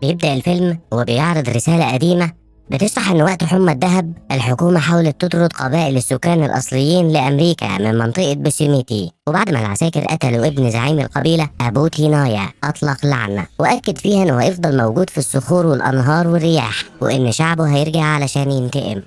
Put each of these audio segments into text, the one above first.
بيبدأ الفيلم وبيعرض رسالة قديمة بتشرح إن وقت حمى الدهب الحكومة حاولت تطرد قبائل السكان الأصليين لأمريكا من منطقة بوسيميتي، وبعد ما العساكر قتلوا ابن زعيم القبيلة أبو تينايا أطلق لعنة وأكد فيها إنه هيفضل موجود في الصخور والأنهار والرياح، وإن شعبه هيرجع علشان ينتقم.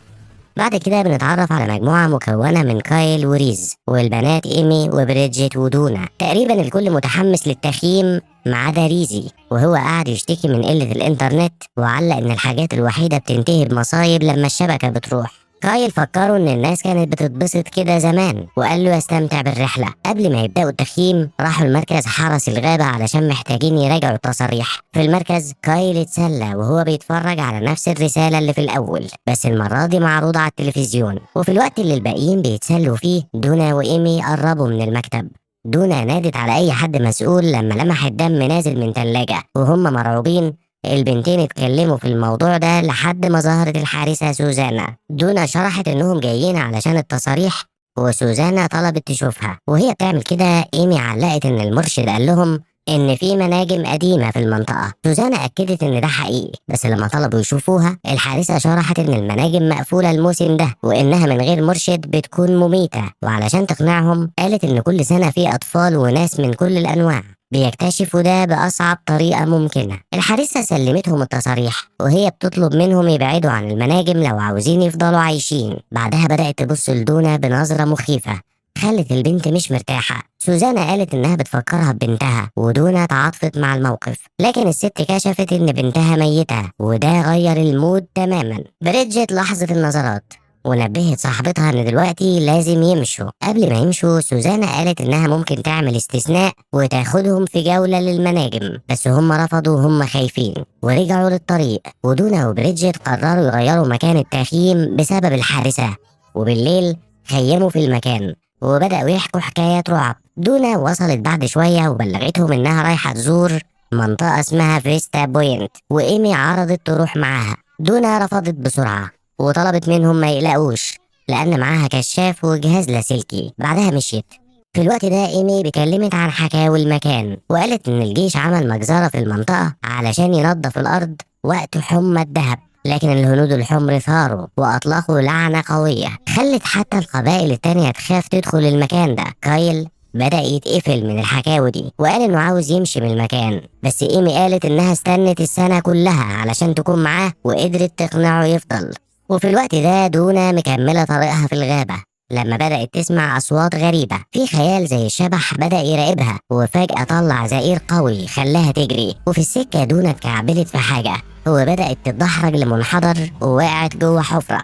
بعد كده بنتعرف على مجموعة مكونة من كايل وريز والبنات إيمي وبريدجيت ودونا. تقريبا الكل متحمس للتخييم ما عدا ريزي، وهو قاعد يشتكي من قلة الإنترنت وعلق إن الحاجات الوحيدة بتنتهي بمصايب لما الشبكة بتروح. كايل فكروا إن الناس كانت بتتبسط كده زمان وقال له يستمتع بالرحلة. قبل ما يبدأوا التخييم راحوا المركز حرس الغابة علشان محتاجين يراجعوا التصاريح. في المركز كايل اتسلى وهو بيتفرج على نفس الرسالة اللي في الأول، بس المرة دي معروضة على التلفزيون. وفي الوقت اللي الباقيين بيتسلوا فيه دونا وإيمي قربوا من المكتب. دونا نادت على أي حد مسؤول لما لمح الدم نازل من تلاجة وهم مرعوبين. البنتين اتكلموا في الموضوع ده لحد ما ظهرت الحارسة سوزانا. دونا شرحت انهم جايين علشان التصاريح وسوزانا طلبت تشوفها، وهي بتعمل كده ايمي علقت ان المرشد قال لهم ان في مناجم قديمة في المنطقة. سوزانا اكدت ان ده حقيقي، بس لما طلبوا يشوفوها الحارسة شرحت ان المناجم مقفولة الموسم ده وانها من غير مرشد بتكون مميتة، وعلشان تقنعهم قالت ان كل سنة في اطفال وناس من كل الانواع بيكتشفوا ده بأصعب طريقة ممكنة. الحارسة سلمتهم التصاريح وهي بتطلب منهم يبعدوا عن المناجم لو عاوزين يفضلوا عايشين. بعدها بدأت تبص لدونا بنظرة مخيفة خلت البنت مش مرتاحة. سوزانا قالت إنها بتفكرها ببنتها ودونا تعاطفت مع الموقف، لكن الست كشفت إن بنتها ميتة وده غير المود تماما. بريدجيت لاحظت النظرات ونبهت صاحبتها ان دلوقتي لازم يمشوا. قبل ما يمشوا سوزانا قالت انها ممكن تعمل استثناء وتاخدهم في جولة للمناجم، بس هم رفضوا وهم خايفين ورجعوا للطريق. ودونا وبريدجيت قرروا يغيروا مكان التخييم بسبب الحارسة، وبالليل خيموا في المكان وبدأوا يحكوا حكايات رعب. دونا وصلت بعد شوية وبلغتهم انها رايحة تزور منطقة اسمها فيستا بوينت، وإيمي عرضت تروح معاها. دونا رفضت بسرعة وطلبت منهم ما يقلقوش لأن معاها كشاف وجهاز لاسلكي. بعدها مشيت. في الوقت ده إيمي بكلمت عن حكاوي المكان وقالت إن الجيش عمل مجزرة في المنطقة علشان ينظف الأرض وقت حمى الدهب، لكن الهنود الحمر ثاروا وأطلقوا لعنة قوية خلت حتى القبائل التانية تخاف تدخل المكان ده. كايل بدأ يتقفل من الحكاوي دي وقال انه عاوز يمشي من المكان، بس ايمي قالت انها استنت السنة كلها علشان تكون معاه وقدرت تقنعه يفضل. وفي الوقت ده دونا مكملة طريقها في الغابة لما بدأت تسمع أصوات غريبة. في خيال زي الشبح بدأ يراقبها وفجأة طلع زئير قوي خلاها تجري، وفي السكة دونا اتكعبلت في حاجة وبدأت تتدحرج لمنحدر ووقعت جوه حفرة.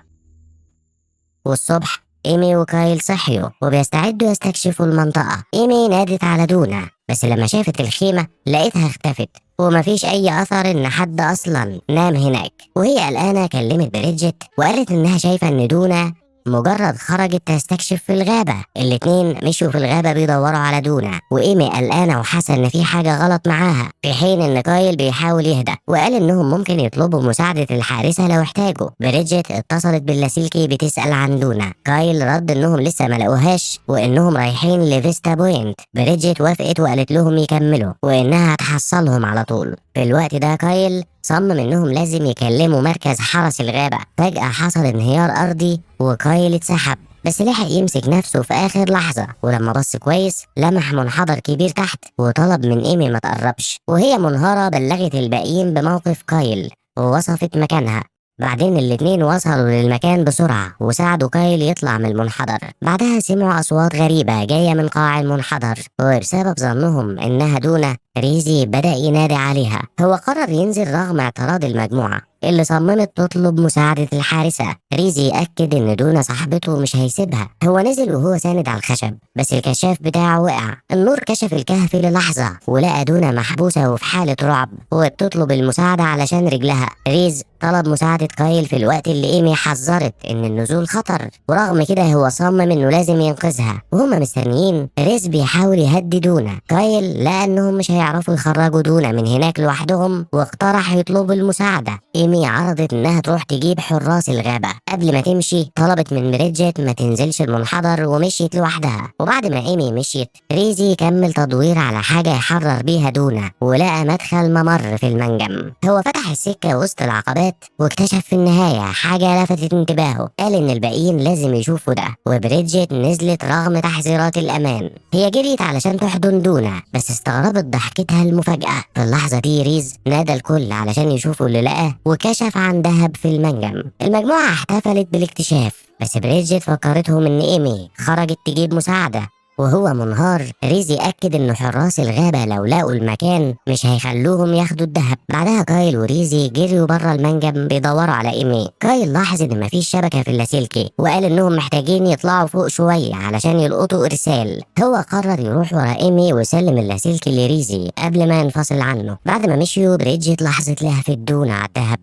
والصبح إيمي وكايل صحيوا وبيستعدوا يستكشفوا المنطقة. إيمي نادت على دونا بس لما شافت الخيمة لقيتها اختفت ومفيش أي أثر إن حد أصلا نام هناك. وهي قلقانة كلمت بريدجيت وقالت إنها شايفة إن دونا مجرد خرجت تستكشف في الغابة. الاتنين مشوا في الغابة بيدوروا على دونا، وإيمي قلقانة وحاسة إن في حاجة غلط معاها، في حين إن كايل بيحاول يهدى وقال إنهم ممكن يطلبوا مساعدة الحارسة لو احتاجوا. بريدجيت اتصلت باللاسلكي بتسأل عن دونا. كايل رد إنهم لسه ما لقوهاش وإنهم رايحين لفيستا بوينت. بريدجيت وافقت وقالت لهم يكملوا وإنها هتحصلهم على طول. في الوقت ده كايل صمم انهم لازم يكلموا مركز حرس الغابة. فجأة حصل انهيار ارضي وكايل اتسحب، بس لحق يمسك نفسه في اخر لحظة، ولما بص كويس لمح منحدر كبير تحت وطلب من ايمي ما تقربش. وهي منهارة بلغت الباقيين بموقف كايل ووصفت مكانها. بعدين الاتنين وصلوا للمكان بسرعة وساعدوا كايل يطلع من المنحدر. بعدها سمعوا أصوات غريبة جاية من قاع المنحدر، وبسبب ظنهم إنها دونا ريزي بدأ ينادي عليها. هو قرر ينزل رغم اعتراض المجموعة اللي صممت تطلب مساعدة الحارسة. ريزي أكد إن دونا صاحبته مش هيسيبها. هو نزل وهو ساند على الخشب بس الكشاف بتاعه وقع. النور كشف الكهف للحظة ولقى دونا محبوسة وفي حالة رعب وبتطلب المساعدة علشان رجلها. ريز طلب مساعدة كايل في الوقت اللي إيمي حذرت إن النزول خطر، ورغم كده هو صمم إنه لازم ينقذها. وهما مستنيين ريز بيحاول يهدي دونا. كايل لقى إنهم مش هيعرفوا يخرجوا دونا من هناك لوحدهم واقترح يطلبوا المساعدة. إيمي إيمي عرضت إنها تروح تجيب حراس الغابة. قبل ما تمشي طلبت من بريدجيت ما تنزلش المنحدر ومشيت لوحدها. وبعد ما إيمي مشيت ريزي كمل تدوير على حاجة يحرر بيها دونا، ولقى مدخل ممر في المنجم. هو فتح السكة وسط العقبات واكتشف في النهاية حاجة لفتت انتباهه. قال إن الباقيين لازم يشوفوا ده، وبريدجيت نزلت رغم تحذيرات الأمان. هي جريت علشان تحضن دونا، بس استغربت ضحكتها المفاجأة. في اللحظة دي ريز نادى الكل علشان يشوفوا اللي لقاه، وكشف عن دهب في المنجم. المجموعة احتفلت بالاكتشاف، بس بريدجيت فكرتهم إن إيمي خرجت تجيب مساعدة. وهو منهار ريز يأكد إن حراس الغابة لو لقوا المكان مش هيخلوهم ياخدوا الدهب. بعدها كايل وريزي جريوا بره المنجم بيدوروا على إيمي. كايل لاحظ إن مفيش شبكة في اللاسلكي، وقال إنهم محتاجين يطلعوا فوق شوية علشان يلقطوا إرسال. هو قرر يروح ورا إيمي ويسلم اللاسلكي لريزي قبل ما ينفصل عنه. بعد ما مشيوا بريدجيت لاحظت لهفة دون على الدهب.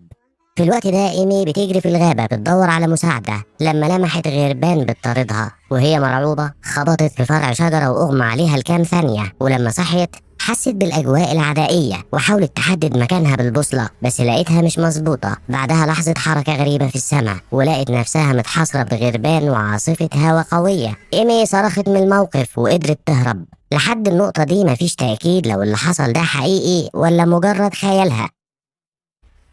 في الوقت ده إيمي بتجري في الغابة بتدور على مساعدة لما لمحت غربان بتطاردها، وهي مرعوبة خبطت في فرع شجرة وأغمى عليها لكام ثانية. ولما صحيت حست بالأجواء العدائية وحاولت تحدد مكانها بالبوصلة، بس لقيتها مش مظبوطة. بعدها لاحظت حركة غريبة في السماء ولقت نفسها متحاصرة بغربان وعاصفة هواء قوية. إيمي صرخت من الموقف وقدرت تهرب. لحد النقطة دي مفيش تأكيد لو اللي حصل ده حقيقي ولا مجرد خيالها.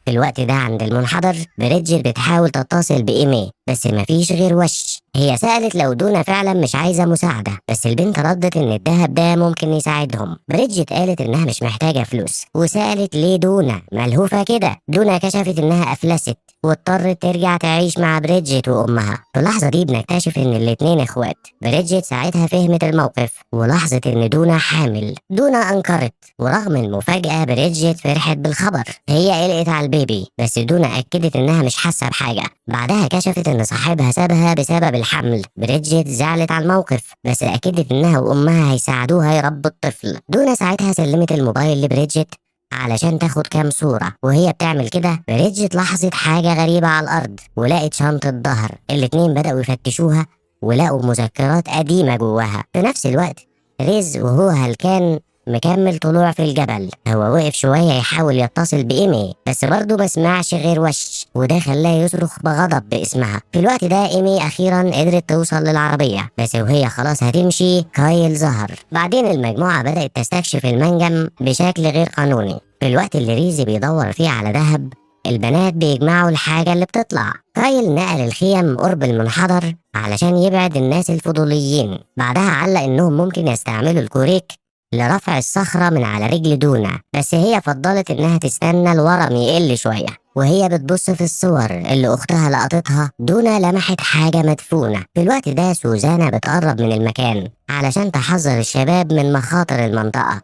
في الوقت ده عند المنحدر بريدجيت بتحاول تتصل بإيمي، بس مفيش غير وش. هي سألت لو دونا فعلا مش عايزة مساعدة، بس البنت ردت إن الدهب ده ممكن يساعدهم. بريدجيت قالت إنها مش محتاجة فلوس، وسألت ليه دونا ملهوفة كده. دونا كشفت إنها أفلست واضطرت ترجع تعيش مع بريدجيت وأمها. في اللحظة دي بنكتشف إن الاتنين إخوات. بريدجيت ساعتها فهمت الموقف ولاحظت إن دونا حامل. دونا أنكرت، ورغم المفاجأة بريدجيت فرحت بالخبر. هي قلقت على البيبي، بس دونا أكدت إنها مش حاسة بحاجة. بعدها كشفت إن صاحبها سابها بسبب الحمل. بريدجيت زعلت على الموقف، بس أكدت إنها وأمها هيساعدوها يربوا الطفل. دونا ساعتها سلمت الموبايل لبريدجيت علشان تاخد كام صورة. وهي بتعمل كده بريدجيت لاحظت حاجة غريبة على الأرض ولقت شنطة ظهر. الاتنين بدأوا يفتشوها ولقوا مذكرات قديمة جواها. في نفس الوقت ريز وهو هلكان مكمل طلوع في الجبل. هو وقف شوية يحاول يتصل بإيمي، بس برضه ما سمعش غير وش، وده خلاه يصرخ بغضب باسمها. في الوقت ده إيمي أخيرا قدرت توصل للعربية، بس وهي خلاص هتمشي كايل ظهر. بعدين المجموعة بدأت تستكشف المنجم بشكل غير قانوني. في الوقت اللي ريزي بيدور فيه على دهب البنات بيجمعوا الحاجة اللي بتطلع. كايل نقل الخيم قرب المنحدر علشان يبعد الناس الفضوليين. بعدها علق إنهم ممكن يستعملوا الكوريك لرفع الصخرة من على رجل دونا، بس هي فضلت إنها تستنى الورم يقل شوية. وهي بتبص في الصور اللي أختها لقطتها دونا لمحت حاجة مدفونة. في الوقت ده سوزانا بتقرب من المكان علشان تحذر الشباب من مخاطر المنطقة.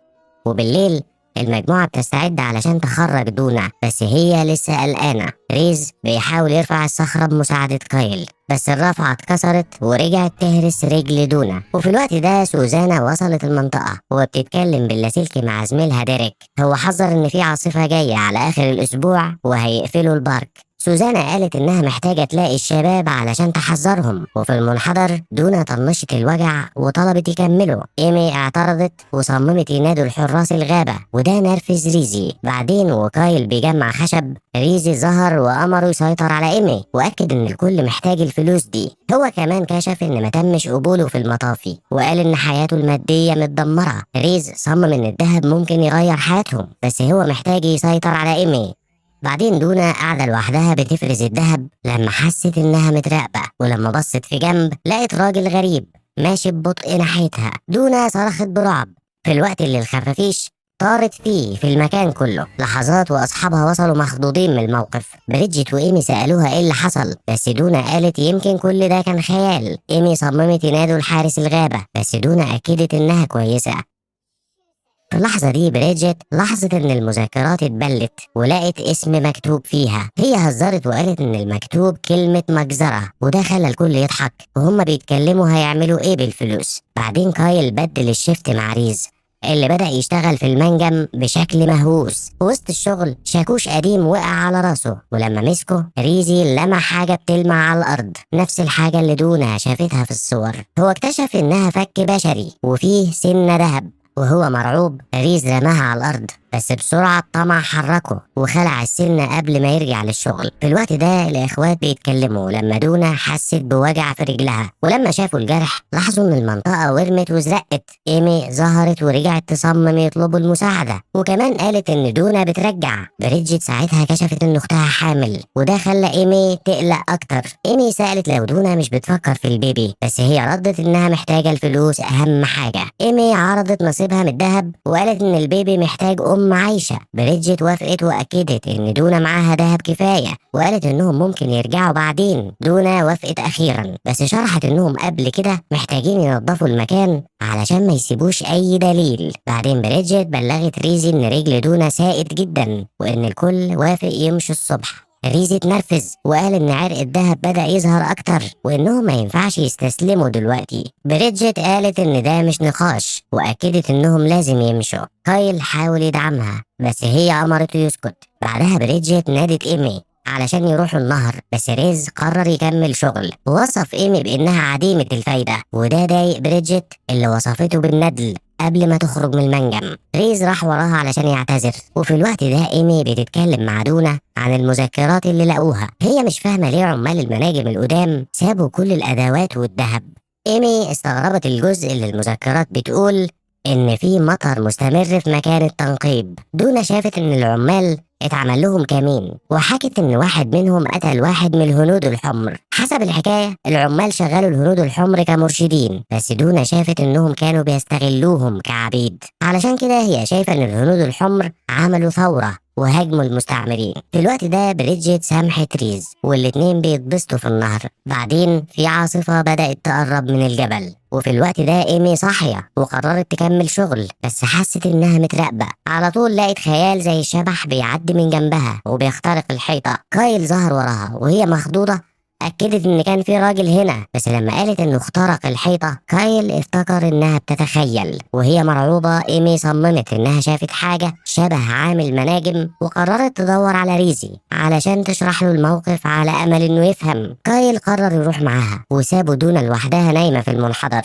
وبالليل المجموعة بتستعد علشان تخرج دونا، بس هي لسه قلقانة. ريز بيحاول يرفع الصخرة بمساعدة كايل، بس الرافعة اتكسرت ورجعت تهرس رجل دونا. وفي الوقت ده سوزانا وصلت المنطقة وبتتكلم باللاسلكي مع زميلها ديريك. هو حذر إن في عاصفة جاية على آخر الأسبوع وهيقفلوا البارك. سوزانا قالت إنها محتاجة تلاقي الشباب علشان تحذرهم. وفي المنحدر دونا طنشت الوجع وطلبت يكملوا. إيمي اعترضت وصممت ينادوا الحراس الغابة، وده نرفز ريزي. بعدين وكايل بيجمع خشب ريزي ظهر وأمره يسيطر على إيمي، وأكد إن الكل محتاج الفلوس دي. هو كمان كشف إن ما تمش قبوله في المطافي، وقال إن حياته المادية متدمرة. ريز صمم إن الذهب ممكن يغير حياتهم، بس هو محتاج يسيطر على إيمي. بعدين دونا قاعدة لوحدها بتفرز الذهب لما حست إنها متراقبة، ولما بصت في جنب لقت راجل غريب ماشي ببطء ناحيتها. دونا صرخت برعب في الوقت اللي الخفافيش طارت فيه في المكان كله. لحظات وأصحابها وصلوا مخضوضين من الموقف. بريدجيت وإيمي سألوها إيه اللي حصل، بس دونا قالت يمكن كل ده كان خيال. إيمي صممت ينادوا الحارس الغابة، بس دونا أكدت إنها كويسة. في اللحظة دي بريدجيت لاحظت إن المذكرات اتبلت ولقت اسم مكتوب فيها. هي هزرت وقالت إن المكتوب كلمة مجزرة، وده خلى الكل يضحك وهم بيتكلموا هيعملوا إيه بالفلوس. بعدين كايل بدل الشيفت مع ريز اللي بدأ يشتغل في المنجم بشكل مهووس. وسط الشغل شاكوش قديم وقع على راسه، ولما مسكه ريزي لمح حاجة بتلمع على الأرض، نفس الحاجة اللي دونا شافتها في الصور. هو اكتشف إنها فك بشري وفيه سنة ذهب. وهو مرعوب ريز رماها على الأرض بس بسرعة الطمع حركه وخلع السنة قبل ما يرجع للشغل. في الوقت ده الإخوات بيتكلموا لما دونا حست بوجع في رجلها، ولما شافوا الجرح لاحظوا إن المنطقة ورمت وزرقت. إيمي ظهرت ورجعت تصمم يطلبوا المساعدة، وكمان قالت إن دونا بترجع. بريدجيت ساعتها كشفت إن أختها حامل، وده خلى إيمي تقلق أكتر. إيمي سألت لو دونا مش بتفكر في البيبي، بس هي ردت إنها محتاجة الفلوس أهم حاجة. إيمي عرضت نصيبها من الذهب وقالت إن البيبي محتاج أم عايشة. بريدجيت وافقت وأكدت إن دونا معاها ذهب كفاية، وقالت إنهم ممكن يرجعوا بعدين. دونا وافقت أخيرا، بس شرحت إنهم قبل كده محتاجين ينظفوا المكان علشان ما يسيبوش أي دليل. بعدين بريدجيت بلغت ريزي إن رجل دونا سائد جدا، وإن الكل وافق يمشوا الصبح. ريزي اتنرفز وقال ان عرق الدهب بدأ يظهر اكتر، وانهم ما ينفعش يستسلموا دلوقتي. بريدجيت قالت ان ده مش نقاش، واكدت انهم لازم يمشوا. كايل حاول يدعمها بس هي امرته يسكت. بعدها بريدجيت نادت ايمي علشان يروحوا النهر، بس ريز قرر يكمل شغل ووصف ايمي بانها عديمة الفايدة، وده ضايق بريدجيت اللي وصفته بالندل قبل ما تخرج من المنجم. ريز راح وراها علشان يعتذر، وفي الوقت ده ايمي بتتكلم مع دونا عن المذكرات اللي لقوها. هي مش فاهمة ليه عمال المناجم القدام سابوا كل الأدوات والذهب. ايمي استغربت الجزء اللي المذكرات بتقول إن في مطر مستمر في مكان التنقيب. دونا شافت إن العمال اتعمل لهم كمين، وحكت إن واحد منهم قتل واحد من الهنود الحمر. حسب الحكاية العمال شغلوا الهنود الحمر كمرشدين، بس دونا شافت إنهم كانوا بيستغلوهم كعبيد. علشان كده هي شايفة إن الهنود الحمر عملوا ثورة وهاجموا المستعمرين. في الوقت ده بريدجيت سامحت ريز والاتنين بيتبسطوا في النهر. بعدين في عاصفة بدأت تقرب من الجبل، وفي الوقت ده ايمي صاحية وقررت تكمل شغل، بس حست انها متراقبة. على طول لقت خيال زي الشبح بيعدي من جنبها وبيخترق الحيطة. كايل ظهر وراها وهي مخضوضة أكدت إن كان في راجل هنا، بس لما قالت إنه اخترق الحيطة كايل افتكر إنها بتتخيل. وهي مرعوبة ايمي صممت إنها شافت حاجة شبه عامل مناجم، وقررت تدور على ريزي علشان تشرح له الموقف على أمل إنه يفهم. كايل قرر يروح معاها وسابوا دونا لوحدها نايمة في المنحدر.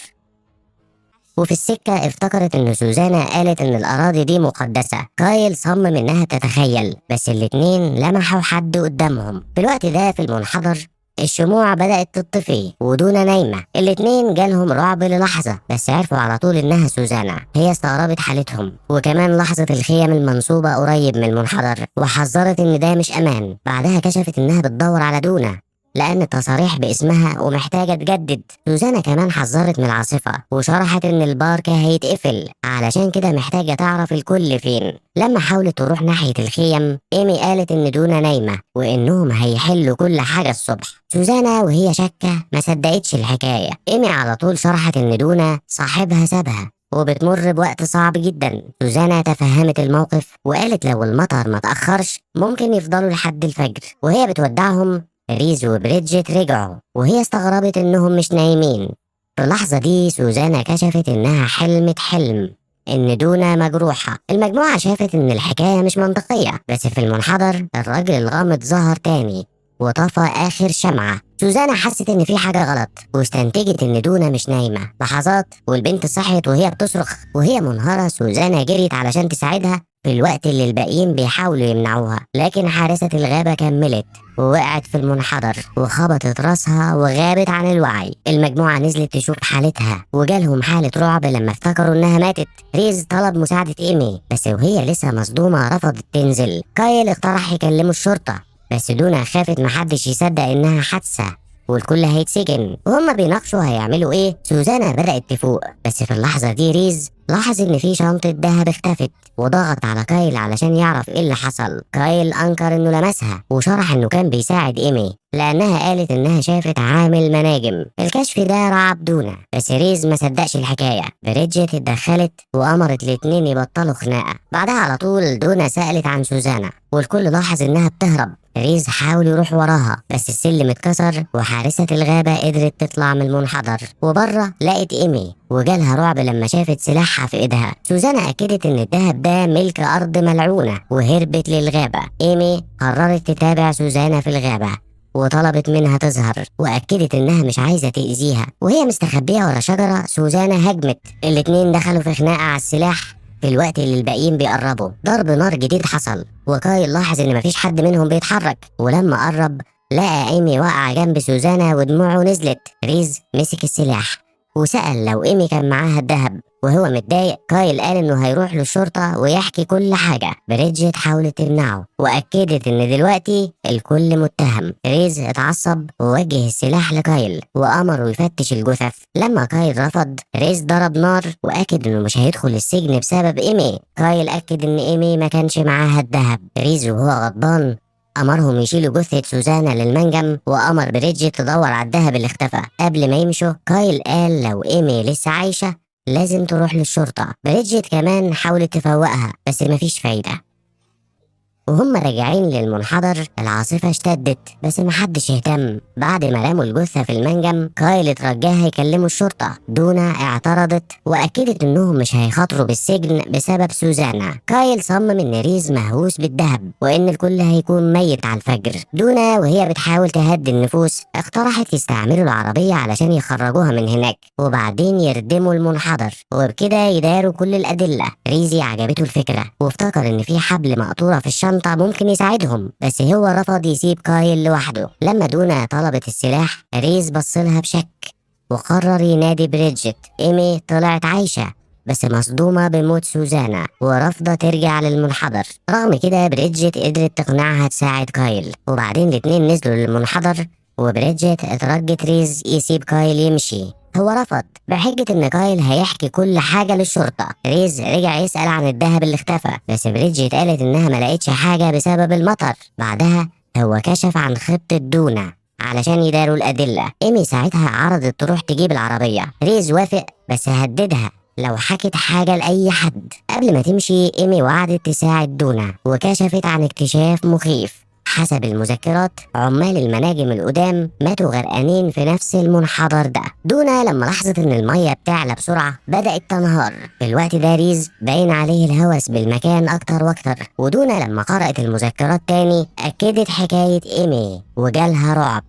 وفي السكة افتكرت ان سوزانا قالت ان الاراضي دي مقدسة. كايل صمم انها تتخيل، بس الاتنين لمحوا حد قدامهم. في الوقت ده في المنحدر الشموع بدأت تطفي ودونا نايمة. الاتنين جالهم رعب للحظة، بس عرفوا على طول انها سوزانا. هي استغربت حالتهم، وكمان لاحظت الخيم المنصوبة قريب من المنحدر وحذرت ان ده مش امان. بعدها كشفت انها بتدور على دونا لأن التصاريح باسمها ومحتاجة تجدد. سوزانا كمان حذرت من العاصفة وشرحت إن البارك هيتقفل، علشان كده محتاجة تعرف الكل فين. لما حاولت تروح ناحية الخيم ايمي قالت إن دونا نايمة وإنهم هيحلوا كل حاجة الصبح. سوزانا وهي شاكة ما صدقتش الحكاية. ايمي على طول شرحت إن دونا صاحبها سابها وبتمر بوقت صعب جدا. سوزانا تفهمت الموقف وقالت لو المطر ما تأخرش ممكن يفضلوا لحد الفجر. وهي بتودعهم ريز وبريدجيت رجعوا وهي استغربت انهم مش نايمين. في اللحظة دي سوزانا كشفت انها حلمت حلم ان دونا مجروحة. المجموعة شافت ان الحكاية مش منطقية، بس في المنحدر الراجل الغامض ظهر تاني وطفى اخر شمعة. سوزانا حست ان في حاجة غلط واستنتجت ان دونا مش نايمة. لحظات والبنت صحيت وهي بتصرخ وهي منهارة. سوزانا جريت علشان تساعدها في الوقت اللي الباقيين بيحاولوا يمنعوها، لكن حارسة الغابة كملت ووقعت في المنحدر وخبطت راسها وغابت عن الوعي. المجموعة نزلت تشوف حالتها وجالهم حالة رعب لما افتكروا انها ماتت. ريز طلب مساعدة ايمي، بس وهي لسه مصدومة رفضت تنزل. كايل اقترح يكلموا الشرطة، بس دونا خافت محدش يصدق انها حادثة والكل هيتسجن. وهم بيناقشوا هيعملوا ايه سوزانا بدأت تفوق، بس في اللحظة دي ريز لاحظ ان في شنطة دهب اختفت وضغط على كايل علشان يعرف ايه اللي حصل. كايل انكر انه لمسها وشرح انه كان بيساعد ايمي لانها قالت انها شافت عامل مناجم. الكشف ده رعب دونا، بس ريز ما صدقش الحكاية. بريدجيت اتدخلت وامرت الاتنين يبطلوا خناقة. بعدها على طول دونا سألت عن سوزانا والكل لاحظ انها بتهرب. ريز حاول يروح وراها بس السلم اتكسر وحارسة الغابة قدرت تطلع من المنحدر، وبره لقت ايمي وجالها رعب لما شافت سلاحها في ايدها. سوزانا اكدت ان الدهب ده ملك ارض ملعونة وهربت للغابة. ايمي قررت تتابع سوزانا في الغابة وطلبت منها تظهر، واكدت انها مش عايزة تأذيها. وهي مستخبية ورا شجرة سوزانا هجمت. الاتنين دخلوا في خناقة على السلاح في الوقت اللي الباقيين بيقربوا ضرب نار جديد حصل، وكايل لاحظ ان مفيش حد منهم بيتحرك، ولما قرب لقى ايمي واقعة جنب سوزانا ودموعه نزلت. ريز مسك السلاح وسأل لو ايمي كان معاها الذهب، وهو متضايق كايل قال انه هيروح للشرطة ويحكي كل حاجة. بريدجيت حاولت تمنعه واكدت ان دلوقتي الكل متهم. ريز اتعصب ووجه السلاح لكايل وامره يفتش الجثث. لما كايل رفض ريز ضرب نار واكد انه مش هيدخل السجن بسبب ايمي. كايل اكد ان ايمي ما كانش معاها الذهب. ريز وهو غضبان أمرهم يشيلوا جثة سوزانا للمنجم، وأمر بريدجيت تدور على الذهب اللي اختفى. قبل ما يمشوا كايل قال لو إيمي لسه عايشة لازم تروح للشرطة. بريدجيت كمان حاولت تفوقها بس مفيش فايدة. وهم راجعين للمنحدر العاصفة اشتدت بس محدش اهتم. بعد ما رموا الجثة في المنجم كايل اترجاها يكلموا الشرطة. دونا اعترضت وأكدت انهم مش هيخاطروا بالسجن بسبب سوزانا. كايل صمم ان ريز مهووس بالذهب وان الكل هيكون ميت على الفجر. دونا وهي بتحاول تهدي النفوس اقترحت يستعملوا العربية علشان يخرجوها من هناك وبعدين يردموا المنحدر وبكده يداروا كل الأدلة. ريزي عجبته الفكرة وافتكر ان في حبل مقطورة في الشنطة ممكن يساعدهم، بس هو رفض يسيب كايل لوحده. لما دونا طلبت السلاح ريز بصلها بشك وقرر ينادي بريدجيت. ايمي طلعت عايشة بس مصدومة بموت سوزانا ورافضة ترجع للمنحدر. رغم كده بريدجيت قدرت تقنعها تساعد كايل، وبعدين الاتنين نزلوا للمنحدر وبريدجيت اترجت ريز يسيب كايل يمشي. هو رفض بحجة ان كايل هيحكي كل حاجة للشرطة. ريز رجع يسأل عن الذهب اللي اختفى بس بريدجيت قالت انها ما لقيتش حاجة بسبب المطر. بعدها هو كشف عن خطة دونا علشان يداروا الأدلة. ايمي ساعتها عرضت تروح تجيب العربية. ريز وافق بس هددها لو حكت حاجة لأي حد. قبل ما تمشي ايمي وعدت تساعد دونا وكشفت عن اكتشاف مخيف. حسب المذكرات عمال المناجم القدام ماتوا غرقانين في نفس المنحدر ده. دونا لما لاحظت ان المية بتعلى بسرعة بدأت تنهار. في الوقت ده ريز باين عليه الهوس بالمكان اكتر واكتر، ودونا لما قرأت المذكرات تاني اكدت حكاية ايمي وجالها رعب.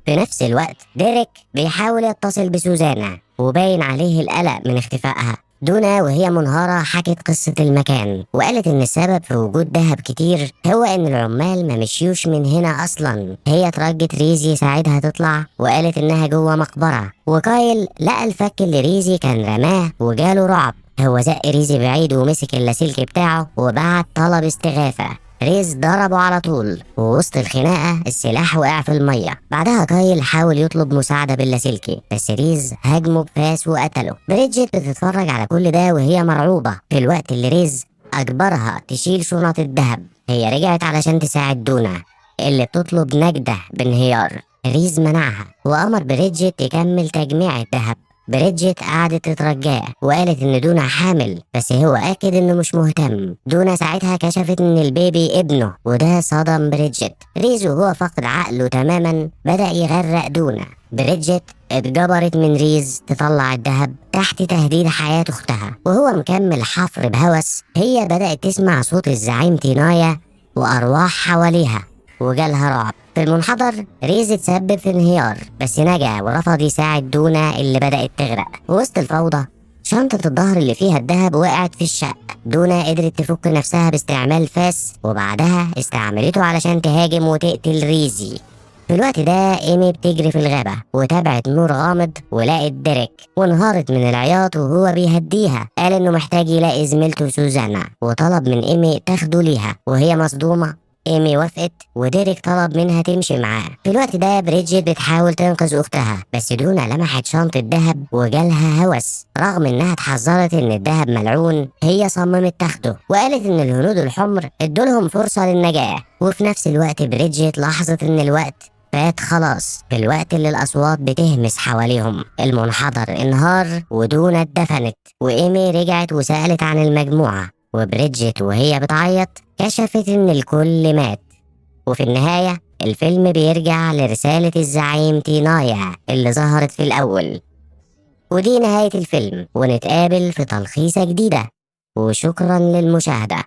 في نفس الوقت ديريك بيحاول يتصل بسوزانا وباين عليه القلق من اختفائها. دونا وهي منهارة حكت قصة المكان وقالت ان السبب في وجود ذهب كتير هو ان العمال ما مشيوش من هنا اصلا. هي ترجت ريزي يساعدها تطلع وقالت انها جوه مقبرة. وكايل لقى الفك اللي ريزي كان رماه وجاله رعب. هو زق ريزي بعيد ومسك اللاسلكي بتاعه وبعت طلب استغاثة. ريز ضربه على طول ووسط الخناقة السلاح وقع في المية. بعدها كايل حاول يطلب مساعدة باللاسلكي بس ريز هاجمه بفاس وقتله. بريدجيت بتتفرج على كل ده وهي مرعوبة. في الوقت اللي ريز أجبرها تشيل شنط الذهب هي رجعت علشان تساعد دونا اللي بتطلب نجدة بانهيار. ريز منعها وأمر بريدجيت تكمل تجميع الذهب. بريدجيت قعدت تترجاه وقالت ان دونا حامل بس هو اكد انه مش مهتم. دونا ساعتها كشفت ان البيبي ابنه وده صدم بريدجيت. ريز وهو فقد عقله تماما بدأ يغرق دونا. بريدجيت اتجبرت من ريز تطلع الذهب تحت تهديد حياة اختها. وهو مكمل حفر بهوس هي بدأت تسمع صوت الزعيم تينايا وارواح حواليها وجالها رعب. في المنحدر ريز اتسبب في انهيار بس نجا ورفض يساعد دونا اللي بدأت تغرق. وسط الفوضى شنطة الظهر اللي فيها الذهب وقعت في الشق. دونا قدرت تفك نفسها باستعمال فاس وبعدها استعملته علشان تهاجم وتقتل ريزي. في الوقت ده ايمي بتجري في الغابة وتابعت نور غامض ولقت ديريك وانهارت من العياط وهو بيهديها. قال انه محتاج يلاقي زميلته سوزانا وطلب من ايمي تاخده ليها وهي مصدومة. ايمي وافقت وديريك طلب منها تمشي معاه. في الوقت ده بريدجيت بتحاول تنقذ اختها بس دونا لمحت شنطة ذهب وجالها هوس. رغم انها اتحذرت ان الذهب ملعون هي صممت تاخده وقالت ان الهنود الحمر ادولهم فرصة للنجاة. وفي نفس الوقت بريدجيت لاحظت ان الوقت فات خلاص. في الوقت اللي الأصوات بتهمس حواليهم المنحدر انهار ودونا اتدفنت. وإيمي رجعت وسألت عن المجموعة وبريدجيت وهي بتعيط كشفت إن الكل مات. وفي النهاية الفيلم بيرجع لرسالة الزعيم تينايا اللي ظهرت في الأول. ودي نهاية الفيلم ونتقابل في تلخيصة جديدة وشكرا للمشاهدة.